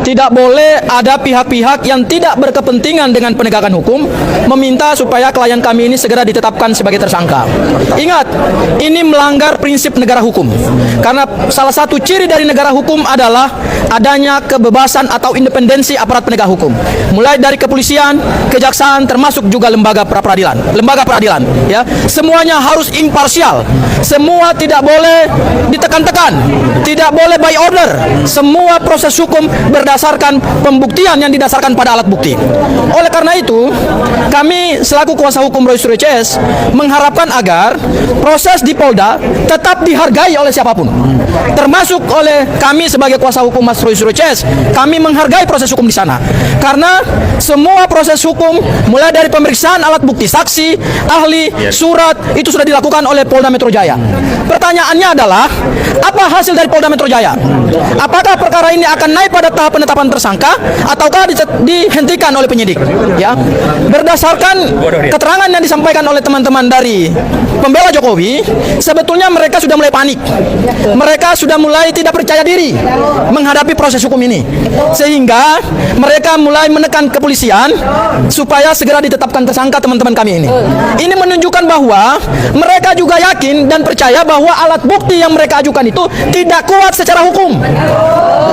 tidak boleh ada pihak-pihak yang tidak berkepentingan dengan penegakan hukum meminta supaya klien kami ini segera ditetapkan sebagai tersangka. Ingat, ini melanggar prinsip negara hukum. Karena salah satu ciri dari negara hukum adalah adanya kebebasan atau independensi aparat penegak hukum. Mulai dari kepolisian, kejaksaan, termasuk juga lembaga peradilan, ya. Semuanya harus imparsial. Semua tidak boleh ditekan-tekan, tidak boleh by order. Semua proses hukum berdasarkan pembuktian yang didasarkan pada alat bukti. Oleh karena itu, kami selaku kuasa hukum Roy Suryo CS mengharapkan agar proses di Polda tetap dihargai oleh siapapun, termasuk oleh kami sebagai kuasa hukum Mas Roy Suryo CS. Kami menghargai proses hukum di sana, karena semua proses hukum mulai dari pemeriksaan alat bukti, saksi, ahli, surat itu sudah dilakukan oleh Polda Metro Jaya. Pertanyaannya adalah, apa hasil dari Polda Metro Jaya? Apakah perkara ini akan naik pada tahap penetapan tersangka ataukah dihentikan oleh penyidik? Ya, berdasarkan keterangan yang disampaikan oleh teman-teman dari pembela Jokowi, sebetulnya mereka sudah mulai panik. Mereka sudah mulai tidak percaya diri menghadapi proses hukum ini, sehingga mereka mulai menekan kepolisian supaya segera ditetapkan tersangka teman-teman kami ini. Ini menunjukkan bahwa mereka juga yakin dan percaya bahwa alat bukti yang mereka ajukan itu tidak kuat secara hukum.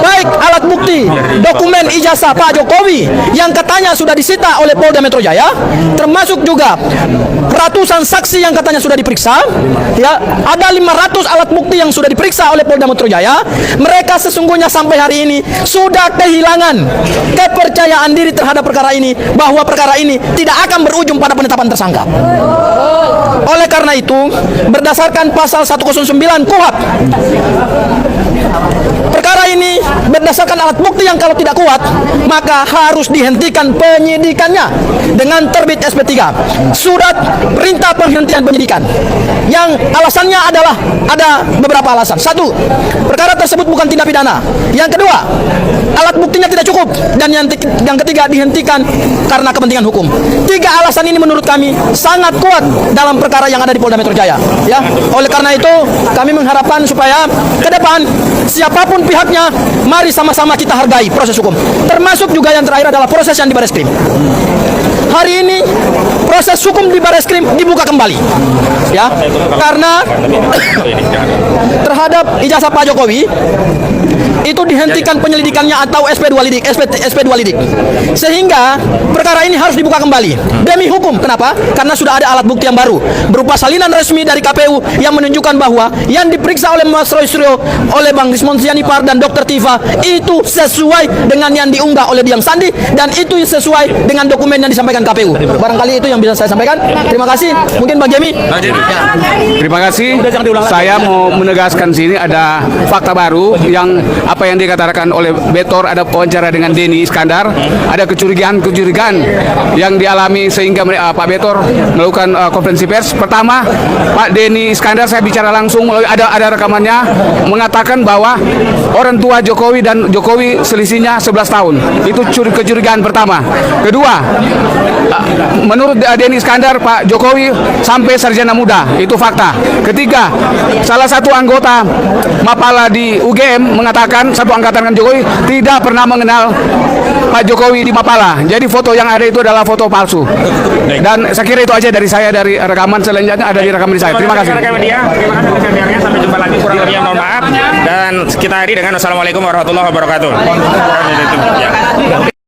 Baik alat bukti dokumen ijazah Pak Jokowi yang katanya sudah disita oleh Polda Metro Jaya, termasuk juga ratusan saksi yang katanya sudah diperiksa, ya, ada 500 alat bukti yang sudah diperiksa oleh Polda Metro Jaya. Mereka sesungguhnya sampai hari ini sudah kehilangan kepercayaan diri terhadap perkara ini, bahwa perkara ini tidak akan berujung pada penetapan tersangka. Oleh karena itu, berdasarkan pasal 109 KUHP, perkara ini berdasarkan alat bukti yang kalau tidak kuat, maka harus dihentikan penyidikannya dengan terbit SP3, surat perintah penghentian penyidikan. Yang alasannya adalah ada beberapa alasan. Satu, perkara tersebut bukan tindak pidana. Yang kedua, alat buktinya tidak cukup. Dan yang ketiga, dihentikan karena kepentingan hukum. Tiga alasan ini menurut kami sangat kuat dalam perkara yang ada di Polda Metro Jaya. Ya, oleh karena itu kami mengharapkan supaya ke depan siapapun pihaknya, mari sama-sama kita hargai proses hukum. Termasuk juga yang terakhir adalah proses yang di Bareskrim. Hari ini proses hukum di Bareskrim dibuka kembali, ya, karena terhadap ijazah Pak Jokowi itu dihentikan penyelidikannya atau SP2 lidik, sehingga perkara ini harus dibuka kembali demi hukum. Kenapa? Karena sudah ada alat bukti yang baru berupa salinan resmi dari KPU yang menunjukkan bahwa yang diperiksa oleh Mas Roy Suryo, oleh Bang Rismond Sianipar dan Dr. Tifa itu sesuai dengan yang diunggah oleh Diang Sandi, dan itu sesuai dengan dokumen yang disampaikan KPU. Barangkali itu yang bisa saya sampaikan. Terima kasih. Mungkin Bang Jemi. Terima kasih. Saya mau menegaskan sini ada fakta baru yang apa yang dikatakan oleh Betor, ada wawancara dengan Denny Iskandar, ada kecurigaan yang dialami sehingga Pak Betor melakukan konferensi pers. Pertama, Pak Denny Iskandar saya bicara langsung, ada rekamannya mengatakan bahwa orang tua Jokowi dan Jokowi selisihnya 11 tahun. Itu kecurigaan pertama. Kedua, menurut Denny Iskandar, Pak Jokowi sampai sarjana muda, itu fakta. Ketiga, salah satu anggota Mapala di UGM mengatakan satu angkatan dengan Jokowi tidak pernah mengenal Pak Jokowi di Mapala. Jadi foto yang ada itu adalah foto palsu. Dan saya kira itu aja dari saya, dari rekaman selanjutnya ada di rekaman saya. Terima kasih. Terima kasih. Sampai jumpa lagi. Kurang lebihnya mohon maaf. Dan kita akhiri dengan wassalamualaikum warahmatullahi wabarakatuh.